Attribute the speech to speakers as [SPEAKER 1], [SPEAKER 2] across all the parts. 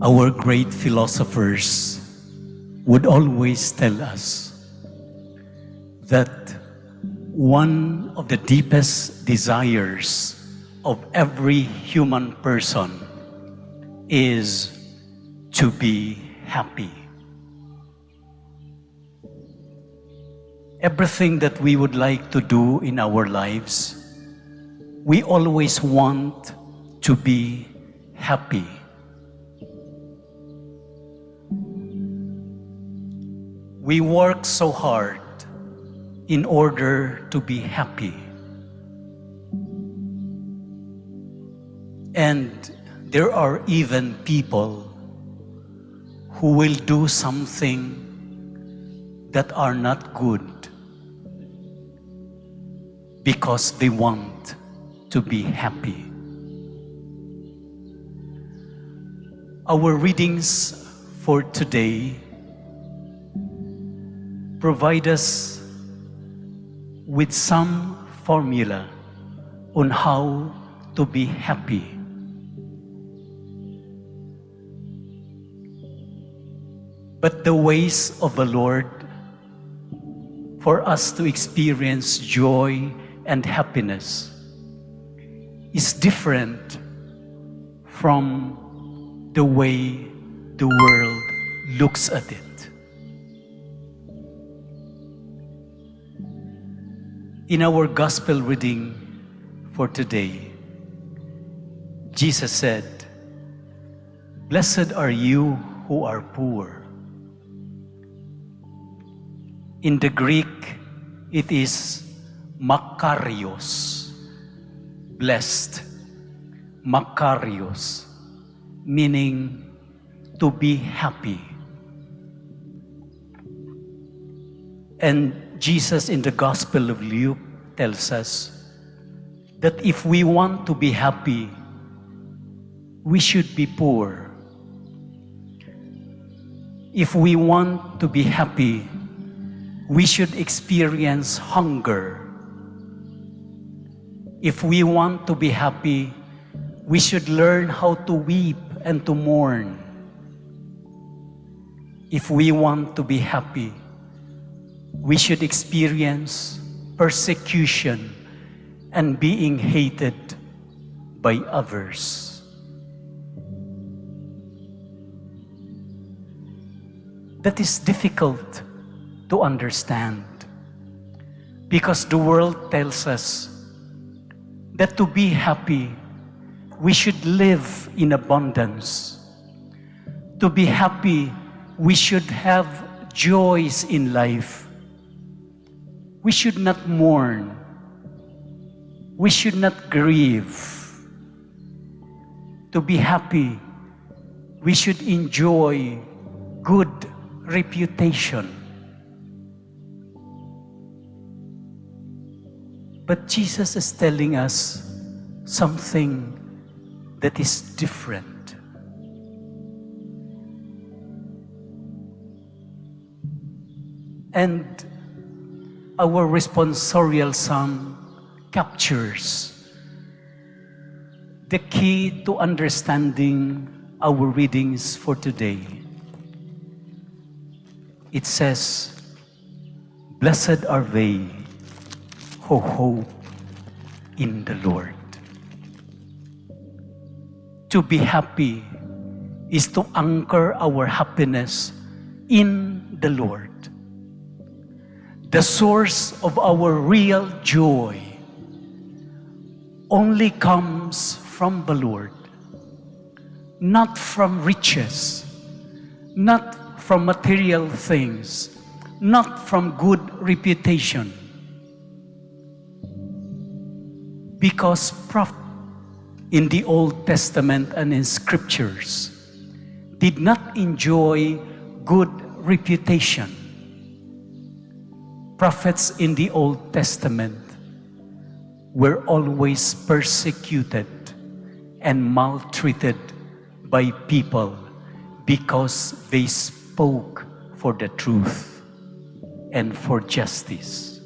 [SPEAKER 1] Our great philosophers would always tell us that one of the deepest desires of every human person is to be happy. Everything that we would like to do in our lives, we always want to be happy. We work so hard in order to be happy. And there are even people who will do something that are not good because they want to be happy. Our readings for today provide us with some formula on how to be happy. But the ways of the Lord for us to experience joy and happiness is different from the way the world looks at it. In our gospel reading for today, Jesus said, "Blessed are you who are poor." In the Greek, it is makarios, blessed. Makarios, meaning to be happy. And Jesus in the Gospel of Luke tells us that if we want to be happy, we should be poor. If we want to be happy, we should experience hunger. If we want to be happy, we should learn how to weep and to mourn. If we want to be happy, we should experience persecution and being hated by others. That is difficult to understand because the world tells us that to be happy, we should live in abundance. To be happy, we should have joys in life. We should not mourn. We should not grieve. To be happy, we should enjoy good reputation. But Jesus is telling us something that is different. And our responsorial psalm captures the key to understanding our readings for today. It says, "Blessed are they who hope in the Lord." To be happy is to anchor our happiness in the Lord. The source of our real joy only comes from the Lord, not from riches, not from material things, not from good reputation. Because prophets in the Old Testament and in Scriptures did not enjoy good reputation. Prophets in the Old Testament were always persecuted and maltreated by people because they spoke for the truth and for justice.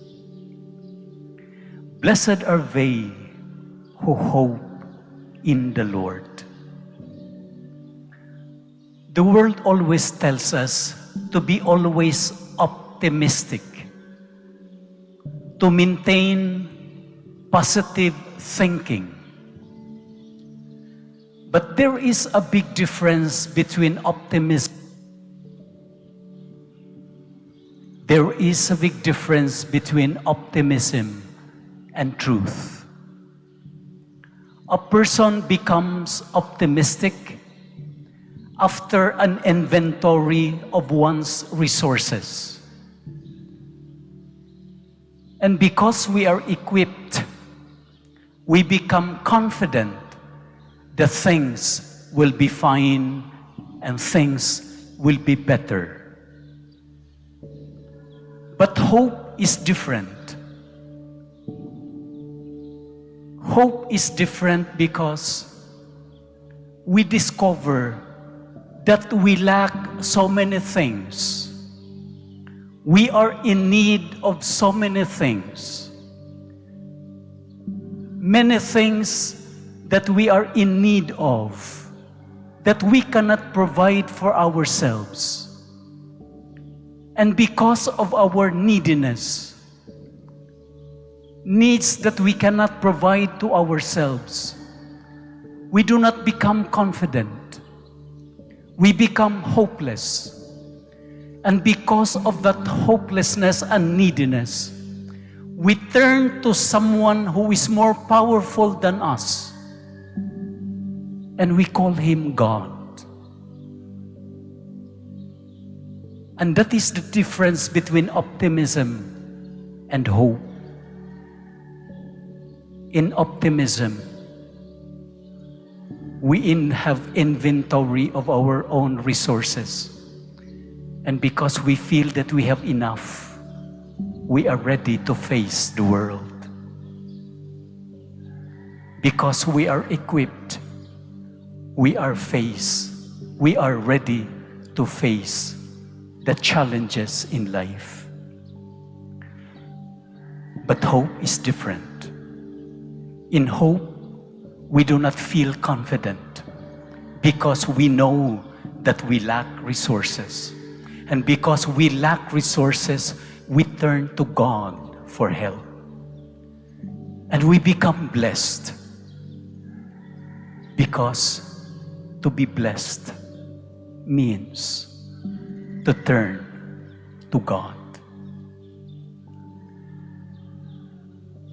[SPEAKER 1] Blessed are they who hope in the Lord. The world always tells us to be always optimistic, to maintain positive thinking. But there is a big difference between optimism. There is a big difference between optimism and truth. A person becomes optimistic after an inventory of one's resources. And because we are equipped, we become confident that things will be fine and things will be better. But hope is different. Hope is different because we discover that we lack so many things. We are in need of so many things. Many things that we are in need of, that we cannot provide for ourselves. And because of our neediness, needs that we cannot provide to ourselves, we do not become confident. We become hopeless. And because of that hopelessness and neediness, we turn to someone who is more powerful than us. And we call him God. And that is the difference between optimism and hope. In optimism, we have inventory of our own resources. And because we feel that we have enough, we are ready to face the world. Because we are equipped, we are ready to face the challenges in life. But hope is different. In hope, we do not feel confident because we know that we lack resources. And because we lack resources, we turn to God for help. And we become blessed because to be blessed means to turn to God.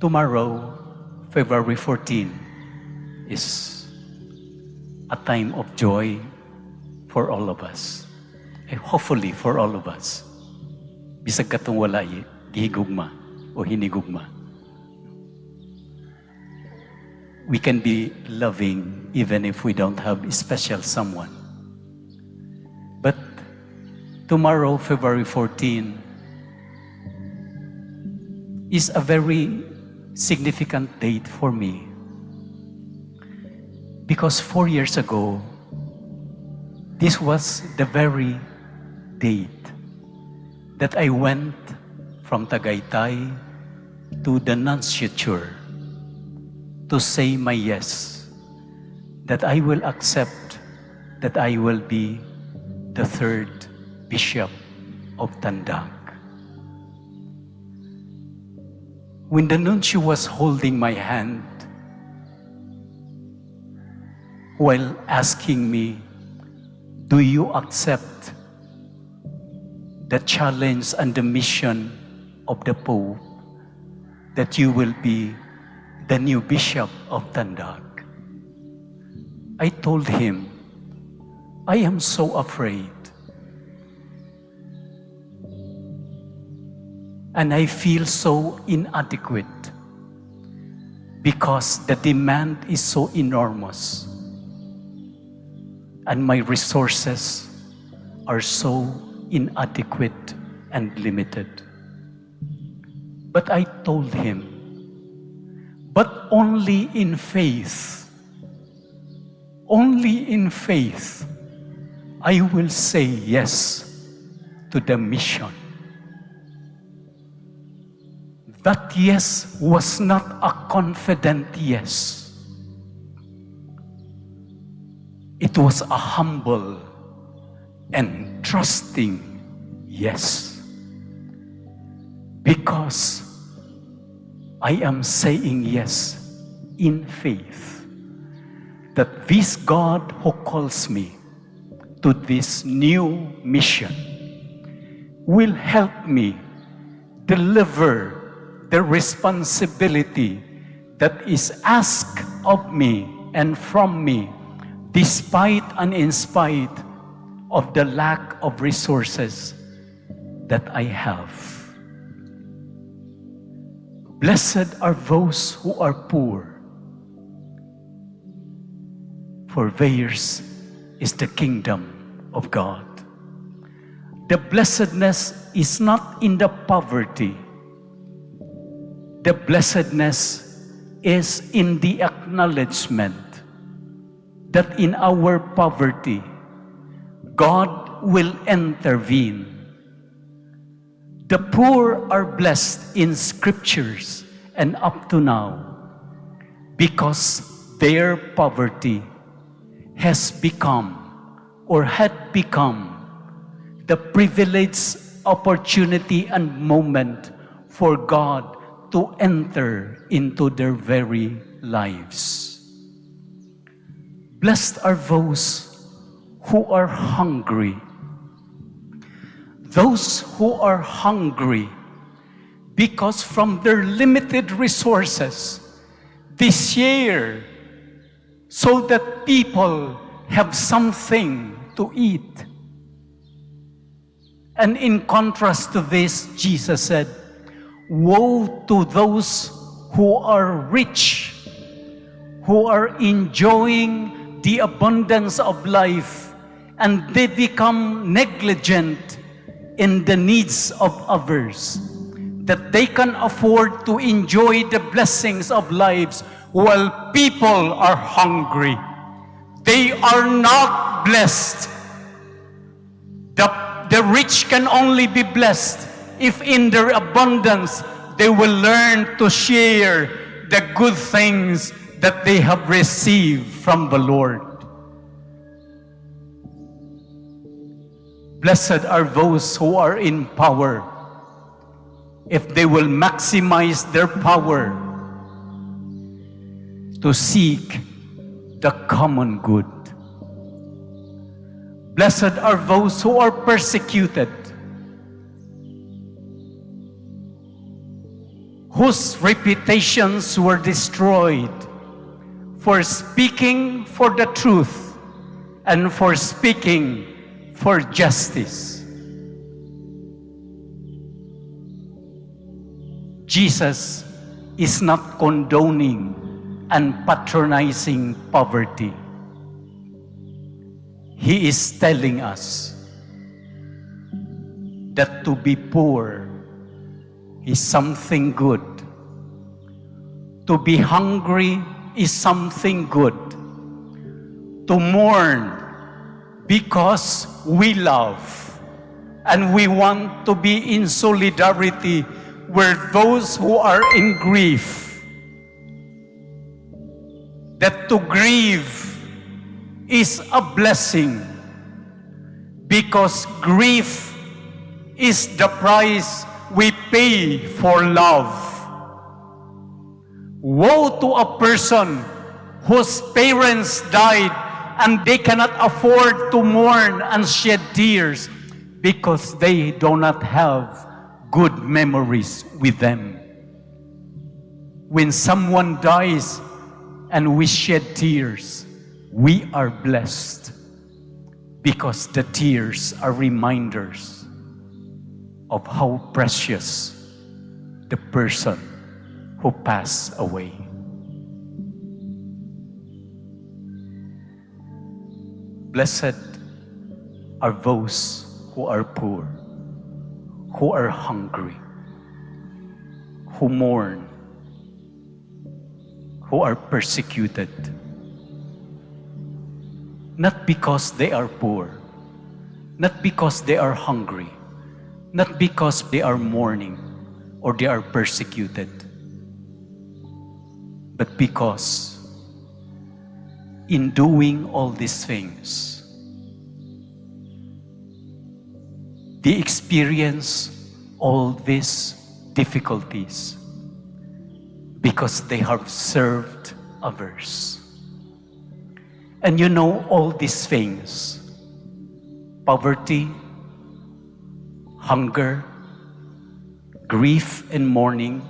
[SPEAKER 1] Tomorrow, February 14, is a time of joy for all of us. Hopefully for all of us. Bisag katong wala gihigugma o hinigugma. We can be loving even if we don't have a special someone. But tomorrow, February 14, is a very significant date for me. Because 4 years ago, this was the very date that I went from Tagaytay to the nunciature to say my yes, that I will accept that I will be the third bishop of Tandag. When the nuncio was holding my hand while asking me, do you accept the challenge and the mission of the Pope that you will be the new bishop of Tandag? I told him, I am so afraid. And I feel so inadequate because the demand is so enormous and my resources are so inadequate and limited. But I told him, but only in faith, I will say yes to the mission. That yes was not a confident yes. It was a humble and trusting yes. Because I am saying yes in faith that this God who calls me to this new mission will help me deliver the responsibility that is asked of me and from me, despite and in spite of the lack of resources that I have. Blessed are those who are poor, for theirs is the kingdom of God. The blessedness is not in the poverty. The blessedness is in the acknowledgement that in our poverty, God will intervene. The poor are blessed in scriptures and up to now because their poverty has become or had become the privileged opportunity and moment for God to enter into their very lives. Blessed are those who are hungry. Those who are hungry because from their limited resources, they share so that people have something to eat. And in contrast to this, Jesus said, woe to those who are rich, who are enjoying the abundance of life, and they become negligent in the needs of others, that they can afford to enjoy the blessings of lives while people are hungry. They are not blessed. The rich can only be blessed if in their abundance they will learn to share the good things that they have received from the Lord. Blessed are those who are in power, if they will maximize their power to seek the common good. Blessed are those who are persecuted, whose reputations were destroyed for speaking for the truth and for speaking for justice. Jesus is not condoning and patronizing poverty. He is telling us that to be poor is something good. To be hungry is something good. To mourn because we love and we want to be in solidarity with those who are in grief. That to grieve is a blessing because grief is the price we pay for love. Woe to a person whose parents died and they cannot afford to mourn and shed tears because they do not have good memories with them. When someone dies and we shed tears, we are blessed because the tears are reminders of how precious the person who passed away. Blessed are those who are poor, who are hungry, who mourn, who are persecuted. Not because they are poor, not because they are hungry, not because they are mourning or they are persecuted, but because in doing all these things, they experience all these difficulties because they have served others. And you know all these things: poverty, hunger, grief and mourning,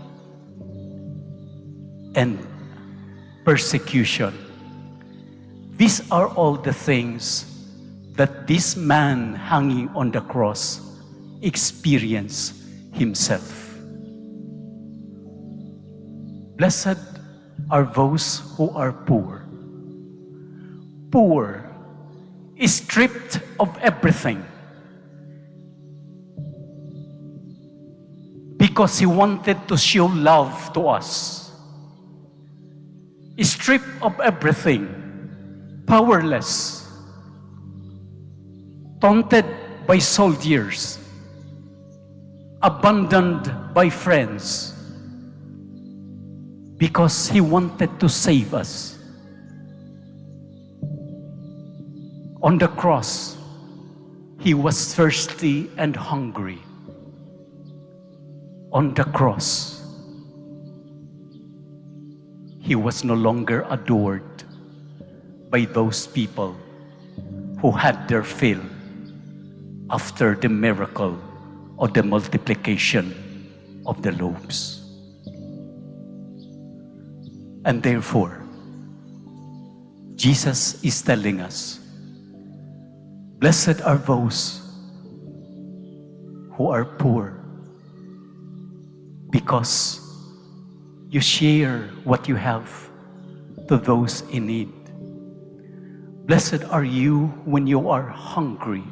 [SPEAKER 1] and persecution. These are all the things that this man hanging on the cross experienced himself. Blessed are those who are poor. Poor is stripped of everything because he wanted to show love to us. Stripped of everything, powerless, taunted by soldiers, abandoned by friends, because he wanted to save us. On the cross, he was thirsty and hungry. On the cross, he was no longer adored by those people who had their fill after the miracle of the multiplication of the loaves. And therefore, Jesus is telling us, blessed are those who are poor, because you share what you have to those in need. Blessed are you when you are hungry,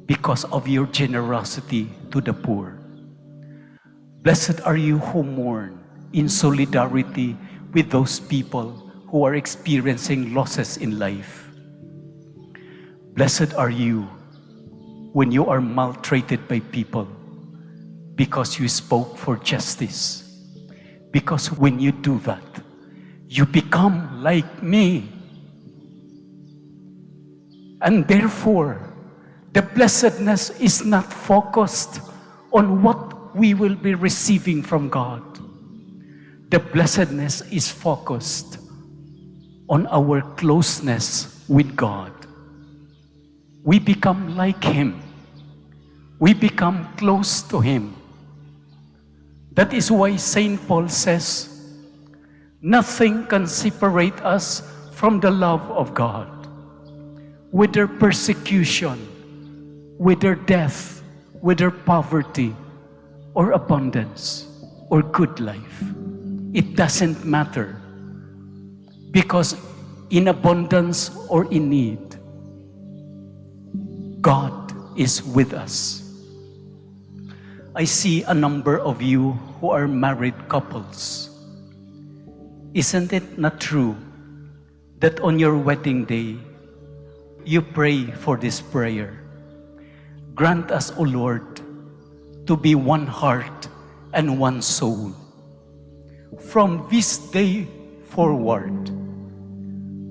[SPEAKER 1] because of your generosity to the poor. Blessed are you who mourn in solidarity with those people who are experiencing losses in life. Blessed are you when you are maltreated by people because you spoke for justice. Because when you do that, you become like me. And therefore, the blessedness is not focused on what we will be receiving from God. The blessedness is focused on our closeness with God. We become like Him. We become close to Him. That is why St. Paul says, nothing can separate us from the love of God. Whether persecution, whether death, whether poverty, or abundance, or good life. It doesn't matter. Because in abundance or in need, God is with us. I see a number of you who are married couples. Isn't it not true that on your wedding day, you pray for this prayer? Grant us, O Lord, to be one heart and one soul. From this day forward,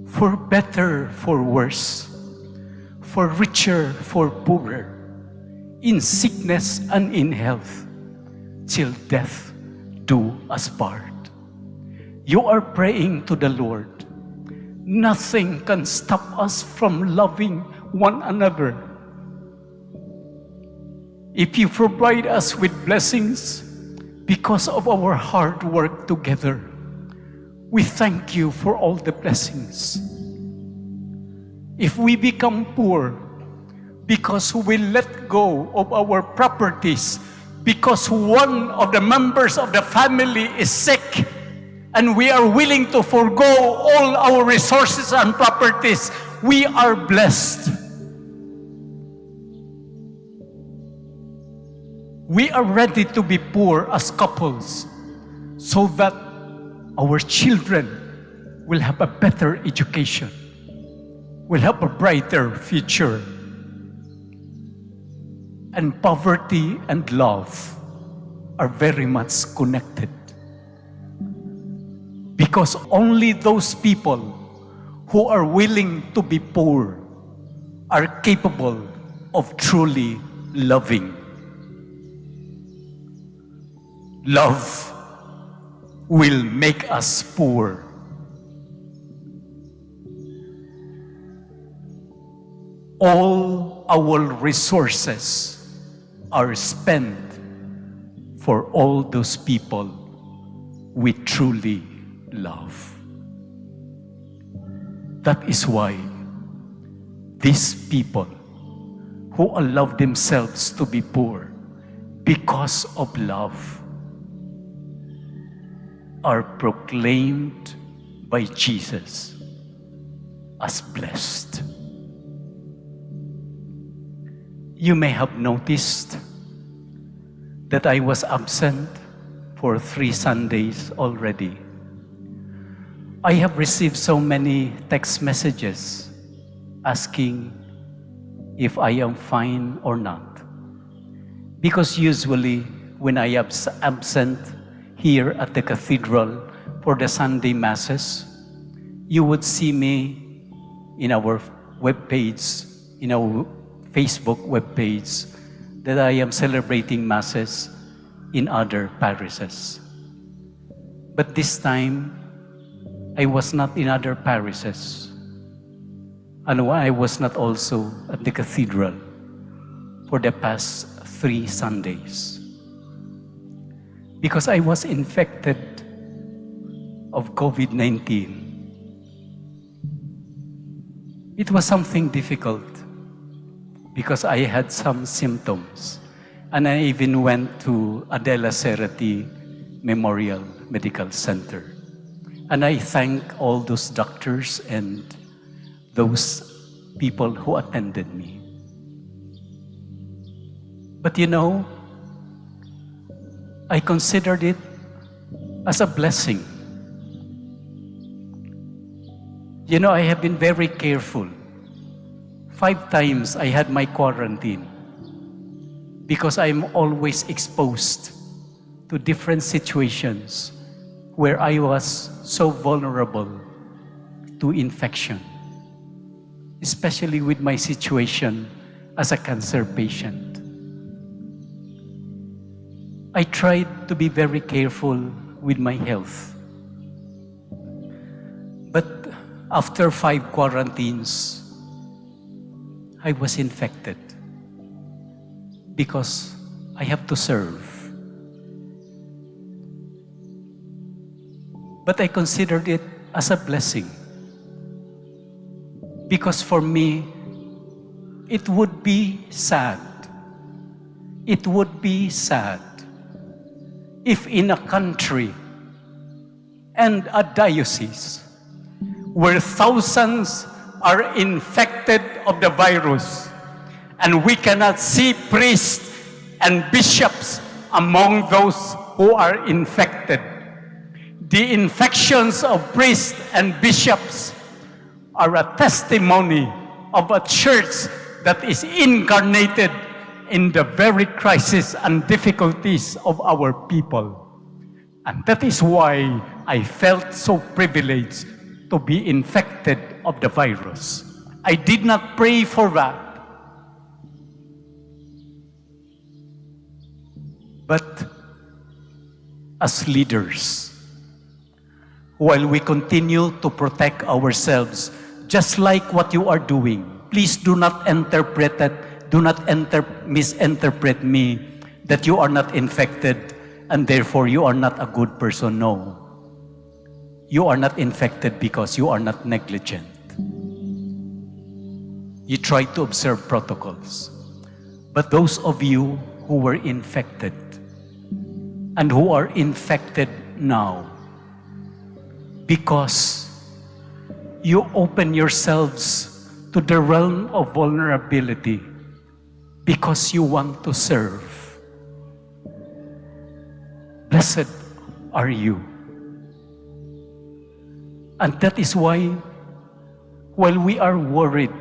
[SPEAKER 1] for better, for worse, for richer, for poorer, in sickness and in health, till death do us part. You are praying to the Lord. Nothing can stop us from loving one another. If you provide us with blessings because of our hard work together, we thank you for all the blessings. If we become poor because we let go of our properties, because one of the members of the family is sick, and we are willing to forgo all our resources and properties, we are blessed. We are ready to be poor as couples so that our children will have a better education, will have a brighter future. And poverty and love are very much connected. Because only those people who are willing to be poor are capable of truly loving. Love will make us poor. All our resources are spent for all those people we truly love. That is why these people who allow themselves to be poor because of love are proclaimed by Jesus as blessed. You may have noticed that I was absent for 3 Sundays already. I have received so many text messages asking if I am fine or not. Because usually when I am absent here at the Cathedral for the Sunday Masses, you would see me in our webpage, in our Facebook webpage, that I am celebrating Masses in other parishes. But this time, I was not in other parishes. And I was not also at the Cathedral for the past 3 Sundays. Because I was infected of COVID-19. It was something difficult because I had some symptoms. And I even went to Adela Cerati Memorial Medical Center. And I thank all those doctors and those people who attended me. But you know, I considered it as a blessing. You know, I have been very careful. 5 times I had my quarantine because I'm always exposed to different situations where I was so vulnerable to infection, especially with my situation as a cancer patient. I tried to be very careful with my health. But after 5 quarantines, I was infected because I have to serve. But I considered it as a blessing because for me, it would be sad. It would be sad if in a country and a diocese where thousands are infected of the virus and we cannot see priests and bishops among those who are infected. The infections of priests and bishops are a testimony of a church that is incarnated in the very crisis and difficulties of our people. And that is why I felt so privileged to be infected of the virus. I did not pray for that. But as leaders, while we continue to protect ourselves, just like what you are doing, please do not interpret it, do not misinterpret me that you are not infected and therefore you are not a good person. No. You are not infected because you are not negligent. You try to observe protocols. But those of you who were infected and who are infected now, because you open yourselves to the realm of vulnerability, because you want to serve, blessed are you. And that is why, while we are worried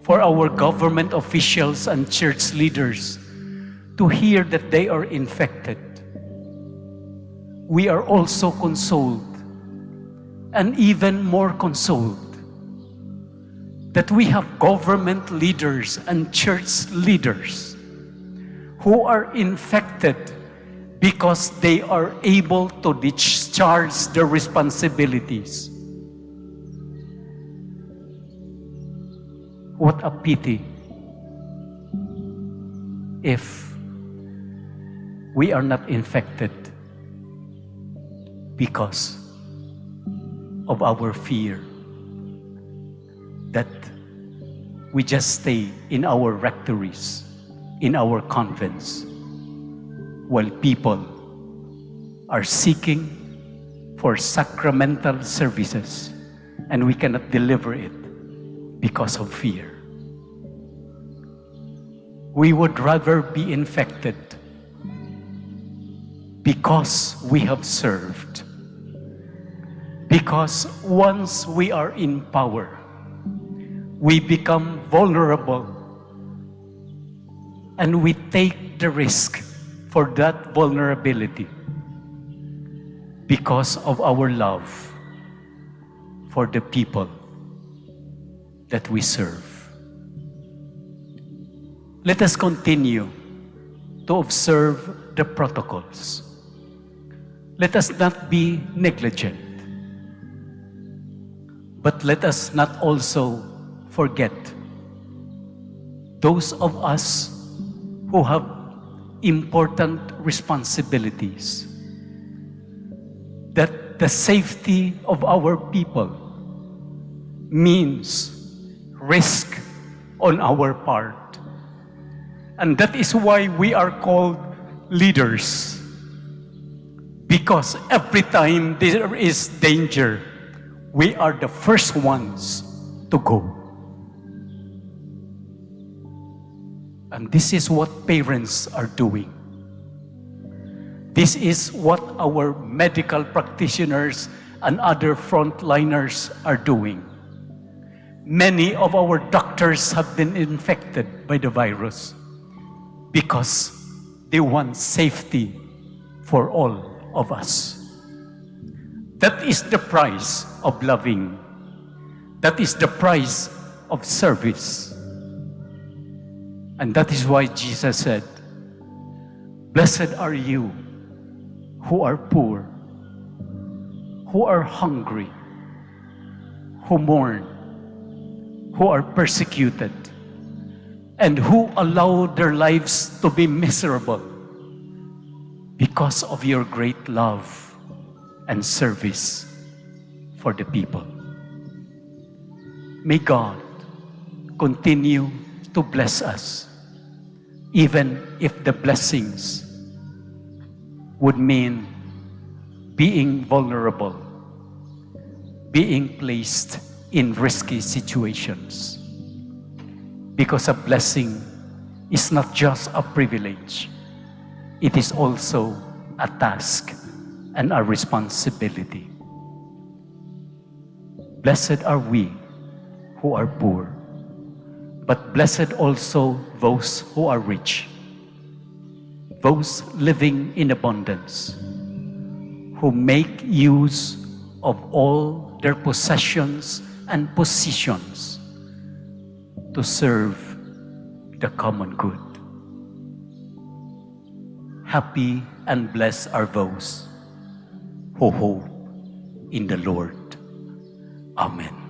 [SPEAKER 1] for our government officials and church leaders to hear that they are infected, we are also consoled, and even more consoled, that we have government leaders and church leaders who are infected because they are able to discharge their responsibilities. What a pity if we are not infected because of our fear, that we just stay in our rectories, in our convents, while people are seeking for sacramental services and we cannot deliver it because of fear. We would rather be infected because we have served. Because once we are in power, we become vulnerable and we take the risk for that vulnerability because of our love for the people that we serve. Let us continue to observe the protocols. Let us not be negligent, but let us not also forget those of us who have important responsibilities, that the safety of our people means risk on our part. And that is why we are called leaders. Because every time there is danger, we are the first ones to go. And this is what parents are doing. This is what our medical practitioners and other frontliners are doing. Many of our doctors have been infected by the virus because they want safety for all of us. That is the price of loving. That is the price of service. And that is why Jesus said, "Blessed are you who are poor, who are hungry, who mourn, who are persecuted, and who allow their lives to be miserable because of your great love and service for the people." May God continue to bless us, even if the blessings would mean being vulnerable, being placed in risky situations. Because a blessing is not just a privilege, it is also a task and a responsibility. Blessed are we who are poor, but blessed also those who are rich, those living in abundance, who make use of all their possessions and positions to serve the common good. Happy and blessed are those who hope in the Lord. Amen.